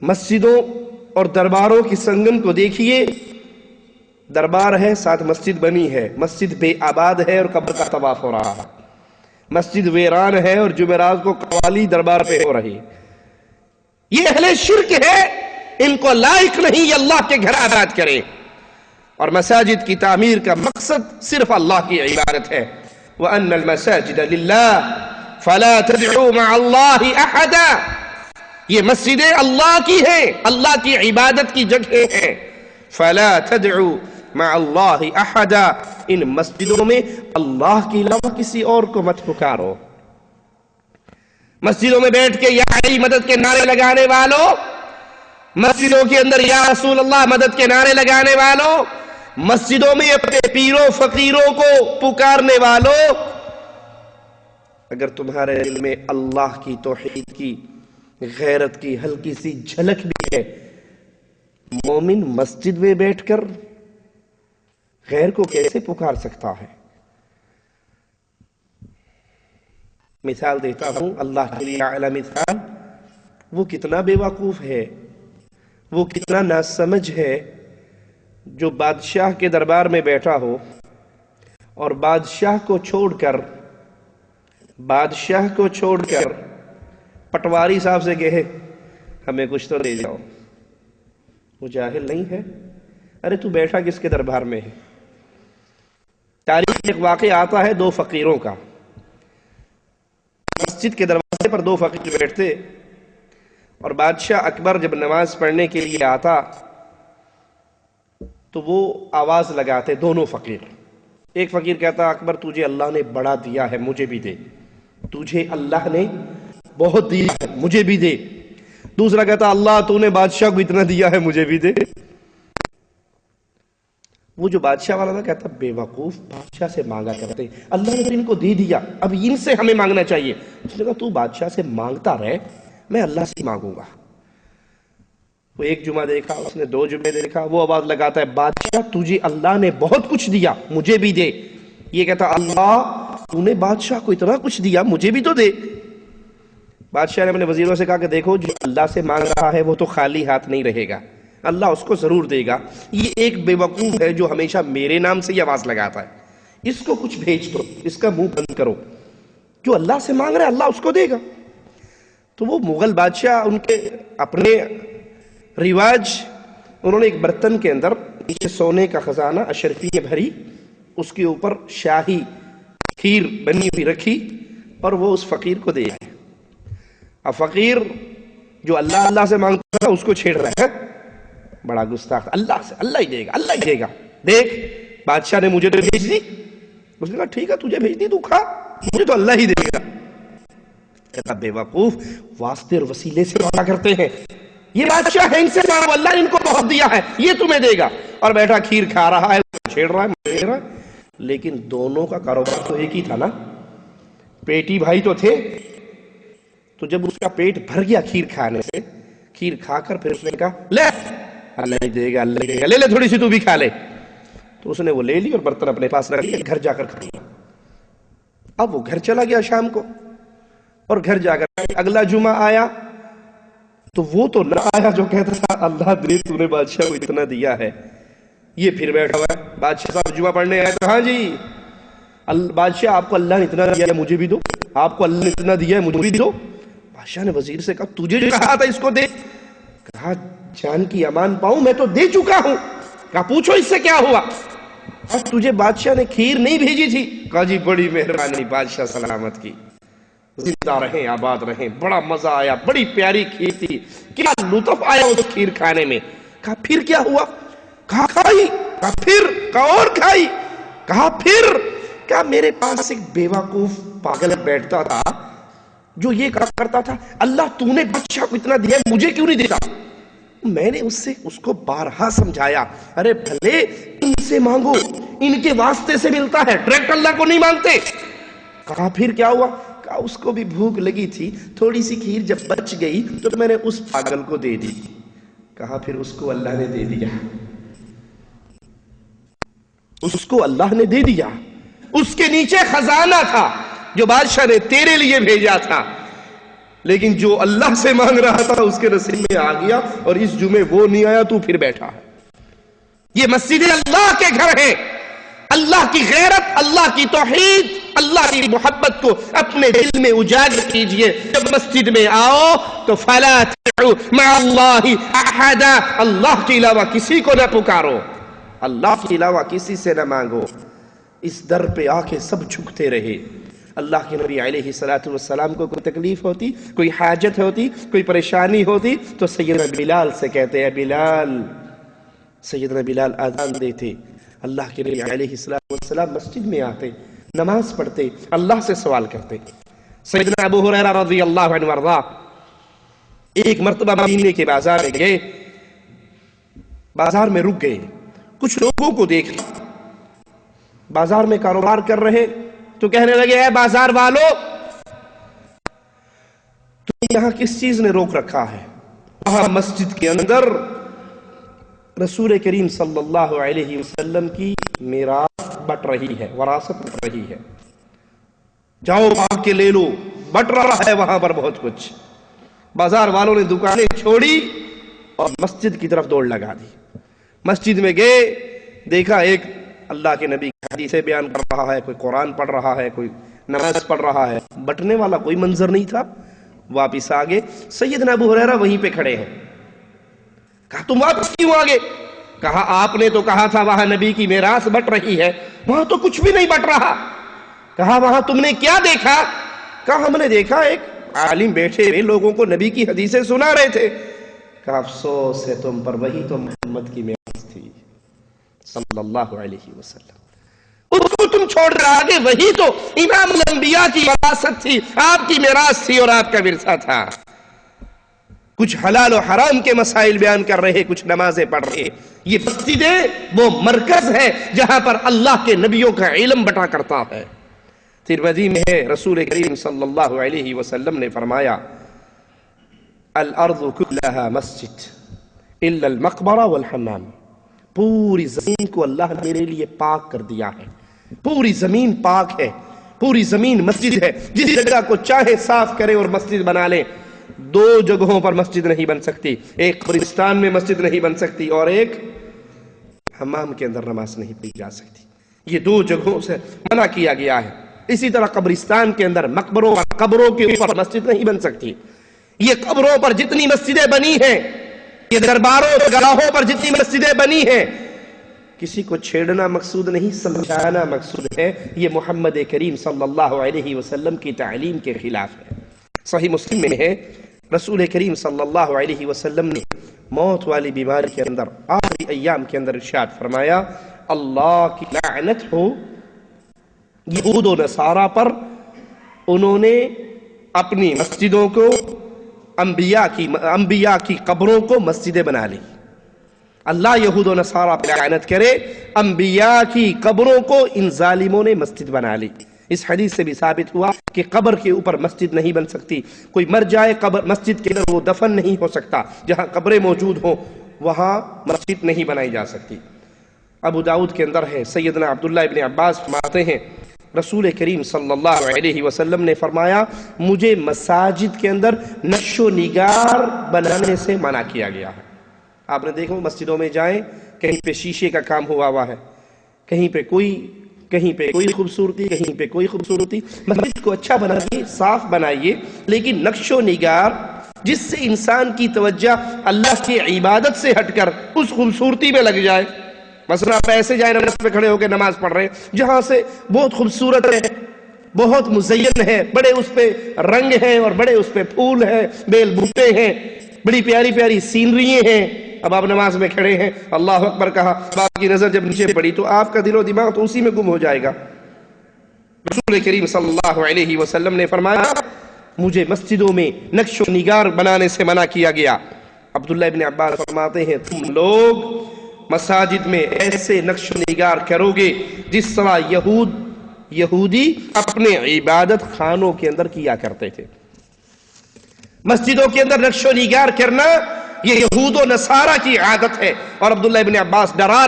مسجدوں اور درباروں کی سنگم کو دیکھیے، دربار ہے ساتھ مسجد بنی ہے، مسجد بے آباد ہے اور قبر کا طواف ہو رہا ہے، مسجد ویران ہے اور جمعرات کو قوالی دربار پہ ہو رہی۔ یہ اہل شرک ہے، ان کو لائق نہیں یہ اللہ کے گھر آباد کرے۔ اور مساجد کی تعمیر کا مقصد صرف اللہ کی عبادت ہے۔ وَأَنَّ الْمَسَاجِدَ لِلَّهِ فَلَا تَدْعُوا مَعَ اللَّهِ أَحَدًا، یہ مسجدیں اللہ کی ہیں، اللہ کی عبادت کی جگہ ہیں۔ فَلَا تَدْعُوا مَعَ اللَّهِ أَحَدًا، ان مسجدوں میں اللہ کے علاوہ کسی اور کو مت پکارو۔ مسجدوں میں بیٹھ کے یا علی مدد کے نعرے لگانے والوں، مسجدوں کے اندر یا رسول اللہ مدد کے نعرے لگانے والوں، مسجدوں میں اپنے پیروں فقیروں کو پکارنے والوں، اگر تمہارے دل میں اللہ کی توحید کی غیرت کی ہلکی سی جھلک بھی ہے، مومن مسجد میں بیٹھ کر غیر کو کیسے پکار سکتا ہے؟ مثال دیتا ہوں اللہ کے لیے اعلی مثال، وہ کتنا بے وقوف ہے، وہ کتنا ناسمجھ ہے جو بادشاہ کے دربار میں بیٹھا ہو اور بادشاہ کو چھوڑ کر پٹواری صاحب سے کہے ہمیں کچھ تو دے جاؤ۔ وہ جاہل نہیں ہے؟ ارے تو بیٹھا کس کے دربار میں ہے؟ تاریخ ایک واقعہ آتا ہے دو فقیروں کا۔ مسجد کے دروازے پر دو فقیر بیٹھتے اور بادشاہ اکبر جب نماز پڑھنے کے لیے آتا تو وہ آواز لگاتے دونوں فقیر۔ ایک فقیر کہتا اکبر تجھے اللہ نے بڑا دیا ہے مجھے بھی دے، تجھے اللہ نے بہت دیا ہے مجھے بھی دے۔ دوسرا کہتا اللہ تو نے بادشاہ کو اتنا دیا ہے مجھے بھی دے۔ وہ جو بادشاہ والا تھا کہتا بے وقوف، بادشاہ سے مانگا کرتے، اللہ نے تو ان کو دے دیا اب ان سے ہمیں مانگنا چاہیے۔ اس نے کہا تو بادشاہ سے مانگتا رہے، میں اللہ سے مانگوں گا۔ وہ ایک جمعہ دیکھا، اس نے دو جمعے دیکھا، وہ آواز لگاتا ہے بادشاہ تجھے اللہ نے بہت کچھ دیا مجھے بھی دے۔ یہ کہتا اللہ تو نے بادشاہ کو اتنا کچھ دیا مجھے بھی تو دے۔ بادشاہ نے اپنے وزیروں سے کہا کہ دیکھو جو اللہ سے مانگ رہا ہے وہ تو خالی ہاتھ نہیں رہے گا، اللہ اس کو ضرور دے گا۔ یہ ایک بے وقوف ہے جو ہمیشہ میرے نام سے یہ آواز لگاتا ہے، اس کو کچھ بھیج دو، اس کا منہ بند کرو، جو اللہ سے مانگ رہا ہے اللہ اس کو دے گا۔ تو وہ مغل بادشاہ ان کے اپنے رواج، انہوں نے ایک برتن کے اندر نیچے سونے کا خزانہ اشرفیہ بھری، اس کے اوپر شاہی کھیر بنی ہوئی رکھی اور وہ اس فقیر کو دے آئے۔ اب فقیر جو اللہ اللہ سے مانگتا تھا اس کو چھیڑ رہا ہے، بڑا گستاخ، اللہ سے اللہ ہی دے گا اللہ ہی دے گا، دیکھ بادشاہ نے مجھے تو بھیج دی۔ اس نے کہا ٹھیک ہے تجھے بھیج دی تو کھا، مجھے تو اللہ ہی دے گا۔ کہتا بے وقوف، واسطے اور وسیلے سے مانگا کرتے ہیں، یہ بادشاہ ہے ان سے مانگو، اللہ نے ان کو بہت دیا ہے یہ تمہیں دے گا۔ اور بیٹھا کھیر کھا رہا ہے، چھیڑ رہا ہے، لیکن دونوں کا کاروبار تو ایک ہی تھا نا، پیٹی بھائی تو تھے۔ تو جب اس کا پیٹ بھر گیا کھیر کھانے سے، کھیر کھا کر پھر اس نے کہا لے اللہ ہی دے گا اللہ ہی دے گا، لے لے تھوڑی سی تو بھی کھا لے۔ تو اس نے وہ لے لی اور برتن اپنے پاس رکھ لیا، گھر جا کر کھا لیا۔ اب وہ گھر چلا گیا شام کو، اور گھر جا کر اگلا جمعہ آیا تو وہ تو نہ آیا جو کہتا تھا اللہ دے تو نے بادشاہ کو اتنا دیا ہے، یہ پھر بیٹھا ہوا ہے۔ بادشاہ صاحب جمعہ پڑھنے آئے تو ہاں جی بادشاہ آپ کو اللہ نے اتنا دیا ہے مجھے بھی دو، آپ کو اللہ نے اتنا دیا ہے مجھے بھی دو۔ بادشاہ نے وزیر سے کہا تجھے جو کہا تھا اس کو دے، کہا جان کی امان پاؤں میں تو دے چکا ہوں۔ کہا پوچھو اس سے کیا ہوا؟ تجھے بادشاہ نے کھیر نہیں بھیجی تھی؟ کہا جی بڑی مہربانی بادشاہ سلامت کی، زندہ رہیں آباد رہیں، بڑا مزہ آیا، بڑی پیاری کھیر تھی، کیا لطف آیا اس کھیر کھانے میں۔ کہا پھر کیا ہوا؟ کہا کھائی، کہا پھر، کہا اور کھائی، کہا پھر، کہا میرے پاس ایک بیوقوف پاگل بیٹھتا تھا جو یہ کہا کرتا تھا اللہ تو نے بادشاہ کو اتنا دیا مجھے کیوں نہیں دیتا؟ میں نے اس کو بارہا سمجھایا ارے بھلے ان سے مانگو، ان کے واسطے سے ملتا ہے، ڈائریکٹ اللہ کو نہیں مانگتے۔ کہا پھر کیا ہوا؟ کہا اس کو بھی بھوک لگی تھی، تھوڑی سی کھیر جب بچ گئی تو میں نے اس پاگل کو دے دی۔ کہا پھر اس کو اللہ نے دے دیا، اس کو اللہ نے دے دیا، اس کے نیچے خزانہ تھا جو بادشاہ نے تیرے لیے بھیجا تھا۔ لیکن جو اللہ سے مانگ رہا تھا اس کے نصیب میں آ گیا، اور اس جمعے وہ نہیں آیا تو پھر بیٹھا ہے۔ یہ مسجد اللہ کے گھر ہے۔ اللہ کی غیرت، اللہ کی توحید، اللہ کی محبت کو اپنے دل میں اجاگر کیجئے۔ جب مسجد میں آؤ تو فَلَا تَدْعُوا مَعَ اللَّهِ أَحَدًا، اللہ کے علاوہ کسی کو نہ پکارو، اللہ کے علاوہ کسی سے نہ مانگو۔ اس در پہ آ کے سب جھکتے رہے۔ اللہ کے نبی علیہ السلام کو کوئی تکلیف ہوتی، کوئی حاجت ہوتی، کوئی پریشانی ہوتی تو سیدنا بلال سے کہتے ہیں بلال، سیدنا بلال اذان دیتے۔ اللہ کے نبی علیہ السلام مسجد میں آتے، نماز پڑھتے، اللہ سے سوال کرتے۔ سیدنا ابو ہریرہ رضی اللہ عنہ وارضاہ ایک مرتبہ مدینے کے بازار میں گئے، بازار میں رک گئے، کچھ لوگوں کو دیکھ بازار میں کاروبار کر رہے تو کہنے لگے اے بازار والو، تم یہاں کس چیز نے روک رکھا ہے؟ وہاں مسجد کے اندر رسول کریم صلی اللہ علیہ وسلم کی میراث بٹ رہی ہے، وراثت بٹ رہی ہے، جاؤ آ کے لے لو، بٹ رہا ہے وہاں پر بہت کچھ۔ بازار والوں نے دکانیں چھوڑی اور مسجد کی طرف دوڑ لگا دی۔ مسجد میں گئے، دیکھا ایک اللہ کے نبی کی حدیثیں بیان کر رہا ہے، کوئی قرآن پڑھ رہا ہے، کوئی نماز پڑھ رہا ہے، بٹنے والا کوئی منظر نہیں تھا۔ واپس آگے، سیدنا ابو ہریرہ وہیں پہ کھڑے ہیں۔ کہا تم واپس کیوں آگے؟ کہا آپ نے تو کہا تھا وہاں نبی کی میراث بٹ رہی ہے، وہاں تو کچھ بھی نہیں بٹ رہا۔ کہا وہاں تم نے کیا دیکھا؟ کہا ہم نے دیکھا ایک عالم بیٹھے ہوئے لوگوں کو نبی کی حدیثیں سنا رہے تھے۔ کہا افسوس ہے تم پر، وہی تو محمد کی میراث تھی صلی اللہ علیہ وسلم، اس کو تم چھوڑ کر آگے، وہی تو امام الانبیاء کی وراثت تھی، آپ کی میراث تھی اور آپ کا ورثہ تھا۔ کچھ حلال و حرام کے مسائل بیان کر رہے، کچھ نمازیں پڑھ رہے۔ یہ مسجدیں وہ مرکز ہے جہاں پر اللہ کے نبیوں کا علم بٹا کرتا ہے۔ ترمذی میں ہے، رسول کریم صلی اللہ علیہ وسلم نے فرمایا الارض کلها مسجد الا المقبرہ والحمام، پوری زمین کو اللہ نے میرے لیے پاک کر دیا ہے، پوری زمین پاک ہے، پوری زمین مسجد ہے۔ جس جگہ کو چاہے صاف کرے اور مسجد بنا لے۔ دو جگہوں پر مسجد نہیں بن سکتی، ایک قبرستان میں مسجد نہیں بن سکتی اور ایک حمام کے اندر نماز نہیں پڑھی جا سکتی۔ یہ دو جگہوں سے منع کیا گیا ہے۔ اسی طرح قبرستان کے اندر مقبروں اور قبروں کے اوپر مسجد نہیں بن سکتی۔ یہ قبروں پر جتنی مسجدیں بنی ہیں، یہ درباروں گاہوں پر جتنی مسجدیں بنی ہیں، کسی کو چھیڑنا مقصود نہیں، سمجھانا مقصود ہے۔ یہ محمد کریم صلی اللہ علیہ وسلم کی تعلیم کے خلاف ہے۔ صحیح مسلم میں ہے، رسول کریم صلی اللہ علیہ وسلم نے موت والی بیماری کے اندر آخری ایام کے اندر ارشاد فرمایا اللہ کی لعنت ہو یہود و نصارہ پر، انہوں نے اپنی مسجدوں کو، انبیاء کی قبروں کو مسجدیں بنا لی۔ اللہ یہود و نصارہ پر لعنت کرے، انبیاء کی قبروں کو ان ظالموں نے مسجد بنا لی۔ اس حدیث سے بھی ثابت ہوا کہ قبر کے اوپر مسجد نہیں بن سکتی۔ کوئی مر جائے قبر مسجد کے اندر وہ دفن نہیں ہو سکتا، جہاں قبریں موجود ہوں وہاں مسجد نہیں بنائی جا سکتی۔ ابو داؤد کے اندر ہے، سیدنا عبداللہ ابن عباس فرماتے ہیں رسول کریم صلی اللہ علیہ وسلم نے فرمایا مجھے مساجد کے اندر نقش و نگار بنانے سے منع کیا گیا ہے۔ آپ نے دیکھو مسجدوں میں جائیں، کہیں پہ شیشے کا کام ہوا ہے، کہیں پہ کوئی خوبصورتی، کہیں پہ کوئی خوبصورتی۔ مسجد کو اچھا بنائیے، صاف بنائیے، لیکن نقش و نگار جس سے انسان کی توجہ اللہ کی عبادت سے ہٹ کر اس خوبصورتی میں لگ جائے۔ مثلا آپ ایسے جائیں نماز پہ کھڑے ہو کے نماز پڑھ رہے ہیں جہاں سے بہت خوبصورت ہے، بہت مزین ہے، بڑے اس پہ رنگ ہیں اور بڑے اس پہ پھول ہیں، بیل بوٹے ہیں، بڑی پیاری پیاری سینریاں ہیں۔ اب آپ نماز میں کھڑے ہیں، اللہ اکبر کہا، آپ کی نظر جب نیچے پڑی تو آپ کا دل و دماغ تو اسی میں گم ہو جائے گا۔ رسول کریم صلی اللہ علیہ وسلم نے فرمایا مجھے مسجدوں میں نقش و نگار بنانے سے منع کیا گیا۔ عبداللہ ابن عباس فرماتے ہیں تم لوگ مساجد میں ایسے نقش و نگار کرو گے جس طرح یہودی اپنے عبادت خانوں کے اندر کیا کرتے تھے۔ مسجدوں کے اندر نقش و نگار کرنا یہ یہود و نصارہ کی عادت ہے، اور عبداللہ ابن عباس ڈرا